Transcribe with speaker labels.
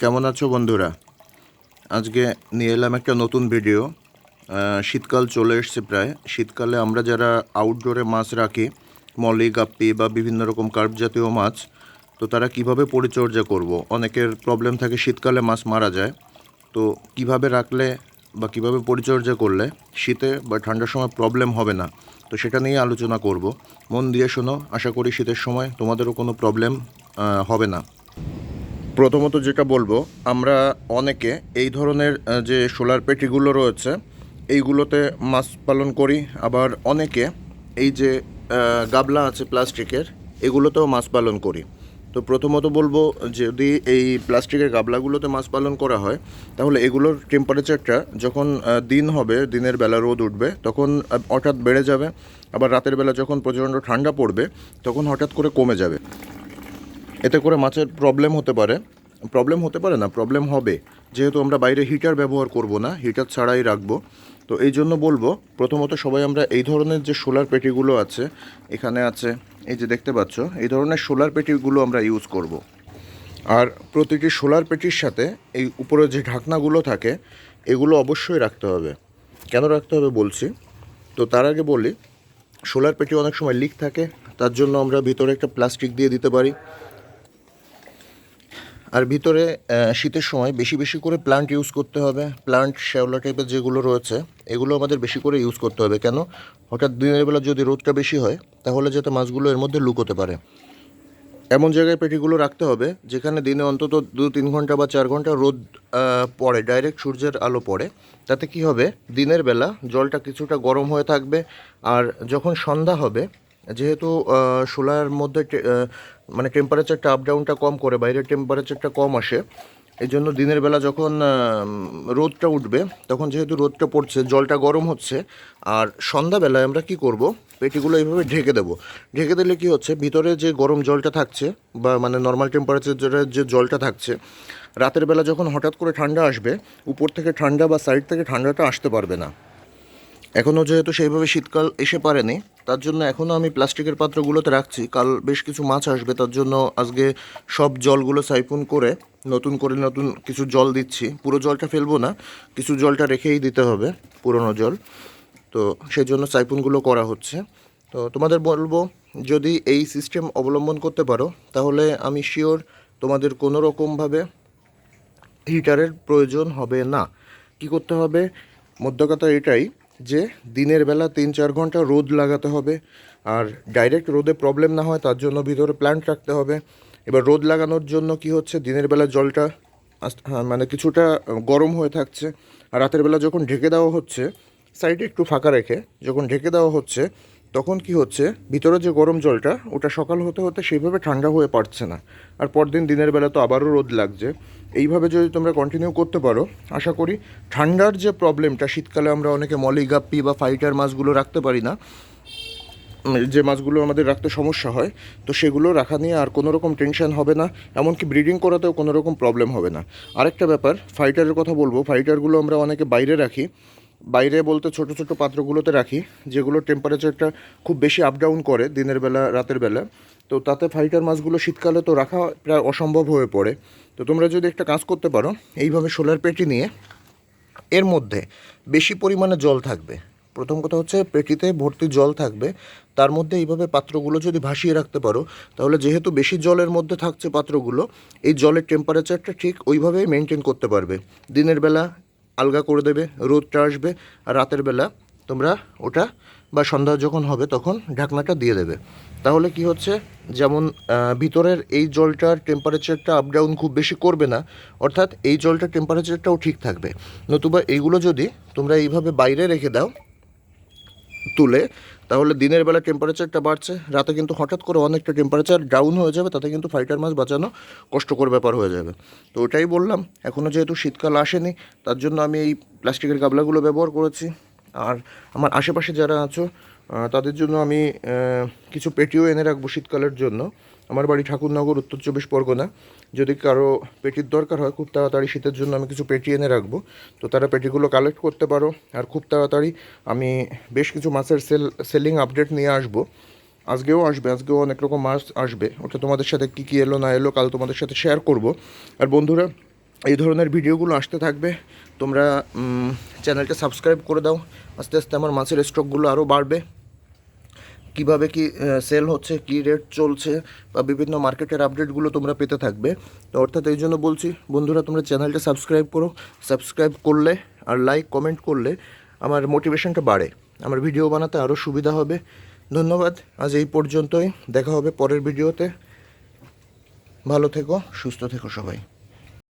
Speaker 1: কেমন আছো বন্ধুরা? আজকে নিয়ে এলাম একটা নতুন ভিডিও। শীতকাল চলে এসছে প্রায়। শীতকালে আমরা যারা আউটডোরে মাছ রাখি, মলি, গাপ্পি বা বিভিন্ন রকম কার্প জাতীয় মাছ, তো তারা কিভাবে পরিচর্যা করব? অনেকের প্রবলেম থাকে, শীতকালে মাছ মারা যায়। তো কিভাবে রাখলে বা কিভাবে পরিচর্যা করলে শীতে বা ঠান্ডার সময় প্রবলেম হবে না, তো সেটা নিয়ে আলোচনা করব। মন দিয়ে শোনো, আশা করি শীতের সময় তোমাদেরও কোনো প্রবলেম হবে না। প্রথমত যেটা বলবো, আমরা অনেকে এই ধরনের যে সোলার পেটিগুলো রয়েছে এইগুলোতে মাছ পালন করি। আবার অনেকে এই যে গাবলা আছে প্লাস্টিকের, এগুলোতেও মাছ পালন করি। তো প্রথমত বলবো, যদি এই প্লাস্টিকের গাবলাগুলোতে মাছ পালন করা হয়, তাহলে এগুলোর টেম্পারেচারটা যখন দিন হবে, দিনের বেলা রোদ উঠবে, তখন হঠাৎ বেড়ে যাবে। আবার রাতের বেলা যখন প্রচণ্ড ঠান্ডা পড়বে, তখন হঠাৎ করে কমে যাবে। এতে করে মাছের প্রবলেম হতে পারে। প্রবলেম হবে, যেহেতু আমরা বাইরে হিটার ব্যবহার করব না, হিটার ছাড়াই রাখবো। তো এই জন্য বলবো, প্রথমত সবাই আমরা এই ধরনের যে সোলার পেটিগুলো আছে, এখানে আছে, এই যে দেখতে পাচ্ছ, এই ধরনের সোলার পেটিগুলো আমরা ইউজ করব। আর প্রতিটি সোলার পেটির সাথে এই উপরে যে ঢাকনাগুলো থাকে, এগুলো অবশ্যই রাখতে হবে। কেন রাখতে হবে বলছি। তো তার আগে বলি, সোলার পেটি অনেক সময় লিক থাকে, তার জন্য আমরা ভিতরে একটা প্লাস্টিক দিয়ে দিতে পারি। আর ভিতরে শীতের সময় বেশি বেশি করে প্লান্ট ইউজ করতে হবে। প্লান্ট, শ্যাওলা টাইপের যেগুলো রয়েছে, এগুলো আমাদের বেশি করে ইউজ করতে হবে। কেন? হঠাৎ দিনের বেলা যদি রোদটা বেশি হয়, তাহলে যাতে মাছগুলো এর মধ্যে লুকোতে পারে। এমন জায়গায় পেটিগুলো রাখতে হবে যেখানে দিনে অন্তত 2-3 ঘন্টা বা 4 ঘন্টা রোদ পড়ে, ডাইরেক্ট সূর্যের আলো পড়ে। তাতে কি হবে, দিনের বেলা জলটা কিছুটা গরম হয়ে থাকবে। আর যখন সন্ধ্যা হবে, যেহেতু সোলার মধ্যে মানে টেম্পারেচারটা আপ ডাউনটা কম করে, বাইরের টেম্পারেচারটা কম আসে, এই জন্য দিনের বেলা যখন রোদটা উঠবে, তখন যেহেতু রোদটা পড়ছে, জলটা গরম হচ্ছে। আর সন্ধ্যাবেলায় আমরা কি করব, পেটিগুলো এইভাবে ঢেকে দেবো। ঢেকে দিলে কি হচ্ছে, ভিতরে যে গরম জলটা থাকছে বা মানে নর্মাল টেম্পারেচারের যে জলটা থাকছে, রাতের বেলা যখন হঠাৎ করে ঠান্ডা আসবে, উপর থেকে ঠান্ডা বা সাইড থেকে ঠান্ডাটা আসতে পারবে না। এখনও যেহেতু সেইভাবে শীতকাল এসে পারেনি, তার জন্য এখনও আমি প্লাস্টিকের পাত্রগুলোতে রাখছি। কাল বেশ কিছু মাছ আসবে, তার জন্য আজকে সব জলগুলো সাইফুন করে নতুন কিছু জল দিচ্ছি। পুরো জলটা ফেলবো না, কিছু জলটা রেখেই দিতে হবে, পুরনো জল। তো সেই জন্য সাইফুনগুলো করা হচ্ছে। তো তোমাদের বলবো, যদি এই সিস্টেম অবলম্বন করতে পারো, তাহলে আমি শিওর তোমাদের কোনো রকমভাবে হিটারের প্রয়োজন হবে না। কি করতে হবে, মোদ্দা কথা এটাই যে দিনের বেলা 3-4 ঘন্টা রোদ লাগাতে হবে। আর ডাইরেক্ট রোদে প্রবলেম না হয়, তার জন্য ভিতরে প্ল্যান্ট রাখতে হবে। এবার রোদ লাগানোর জন্য কি হচ্ছে, দিনের বেলা জলটা মানে কিছুটা গরম হয়ে থাকছে। আর রাতের বেলা যখন ঢেকে দেওয়া হচ্ছে, সাইডে একটু ফাঁকা রেখে যখন ঢেকে দেওয়া হচ্ছে, তখন কি হচ্ছে, ভিতরে যে গরম জলটা, ওটা সকাল হতে হতে সেইভাবে ঠান্ডা হয়ে পারছে না। আর পরদিন দিনের বেলা তো আবারও রোদ লাগছে। এইভাবে যদি তোমরা কন্টিনিউ করতে পারো, আশা করি ঠান্ডার যে প্রবলেমটা, শীতকালে আমরা অনেকে মলি, গাপ্পি বা ফাইটার মাছগুলো রাখতে পারি না, যে মাছগুলো আমাদের রাখতে সমস্যা হয়, তো সেগুলো রাখা নিয়ে আর কোনো রকম টেনশন হবে না। এমনকি ব্রিডিং করাতেও কোনো রকম প্রবলেম হবে না। আরেকটা ব্যাপার, ফাইটারের কথা বলবো। ফাইটারগুলো আমরা অনেকে বাইরে রাখি, বাইরে বলতে ছোট ছোট পাত্রগুলোতে রাখি, যেগুলো টেম্পারেচারটা খুব বেশি আপ ডাউন করে দিনের বেলা রাতের বেলা। তো তাতে ফাইটার মাছগুলো শীতকালে তো রাখা প্রায় অসম্ভব হয়ে পড়ে। তো তোমরা যদি একটা কাজ করতে পারো, এইভাবে সোলার পেটি নিয়ে, এর মধ্যে বেশি পরিমাণে জল থাকবে। প্রথম কথা হচ্ছে, পেটিতে ভর্তি জল থাকবে, তার মধ্যে এইভাবে পাত্রগুলো যদি ভাসিয়ে রাখতে পারো, তাহলে যেহেতু বেশি জলের মধ্যে থাকছে পাত্রগুলো, এই জলের টেম্পারেচারটা ঠিক ওইভাবেই মেনটেন করতে পারবে। দিনের বেলা আলগা করে দেবে, রোদটা আসবে, আর রাতের বেলা তোমরা ওটা বা সন্ধ্যা যখন হবে তখন ঢাকনাটা দিয়ে দেবে। তাহলে কি হচ্ছে, যেমন ভিতরের এই জলটার টেম্পারেচারটা আপ ডাউন খুব বেশি করবে না, অর্থাৎ এই জলটার টেম্পারেচারটাও ঠিক থাকবে। নতুবা এইগুলো যদি তোমরা এইভাবে বাইরে রেখে দাও তুলে, তাহলে দিনের বেলা টেম্পারেচারটা বাড়ছে, রাতে কিন্তু হঠাৎ করে অনেকটা টেম্পারেচার ডাউন হয়ে যাবে, তাতে কিন্তু ফাইটার মাছ বাঁচানো কষ্টকর ব্যাপার হয়ে যাবে। তো ওটাই বললাম, এখনও যেহেতু শীতকাল আসেনি, তার জন্য আমি এই প্লাস্টিকের গামলাগুলো ব্যবহার করেছি। আর আমার আশেপাশে যারা আছো, তাদের জন্য আমি কিছু পেটিও এনে রাখবো শীতকালের জন্য। আমার বাড়ি ঠাকুরনগর, উত্তর 24 পরগনা। যদি কারো পেটির দরকার হয় খুব তাড়াতাড়ি, শীতের জন্য আমি কিছু পেটি এনে রাখবো। তো তারা পেটিগুলো কালেক্ট করতে পারো। আর খুব তাড়াতাড়ি আমি বেশ কিছু মাছের সেলিং আপডেট নিয়ে আসবো। আজকেও অনেক রকম মাছ আসবে। ওটা তোমাদের সাথে কী কী এলো না এলো কাল তোমাদের সাথে শেয়ার করব। আর বন্ধুরা, এই ধরনের ভিডিওগুলো আসতে থাকবে। তোমরা চ্যানেলটা সাবস্ক্রাইব করে দাও। আস্তে আস্তে আমার মাছের স্টকগুলো আরও বাড়বে। কীভাবে কি সেল হচ্ছে, কী রেট চলছে, বা বিভিন্ন মার্কেটের আপডেটগুলো তোমরা পেতে থাকবে। তো অর্থাৎ এই জন্য বলছি বন্ধুরা, তোমরা চ্যানেলটা সাবস্ক্রাইব করো। সাবস্ক্রাইব করলে আর লাইক কমেন্ট করলে আমার মোটিভেশনটা বাড়ে, আমার ভিডিও বানাতে আরও সুবিধা হবে। ধন্যবাদ, আজ এই পর্যন্তই। দেখা হবে পরের ভিডিওতে। ভালো থেকো, সুস্থ থেকো সবাই।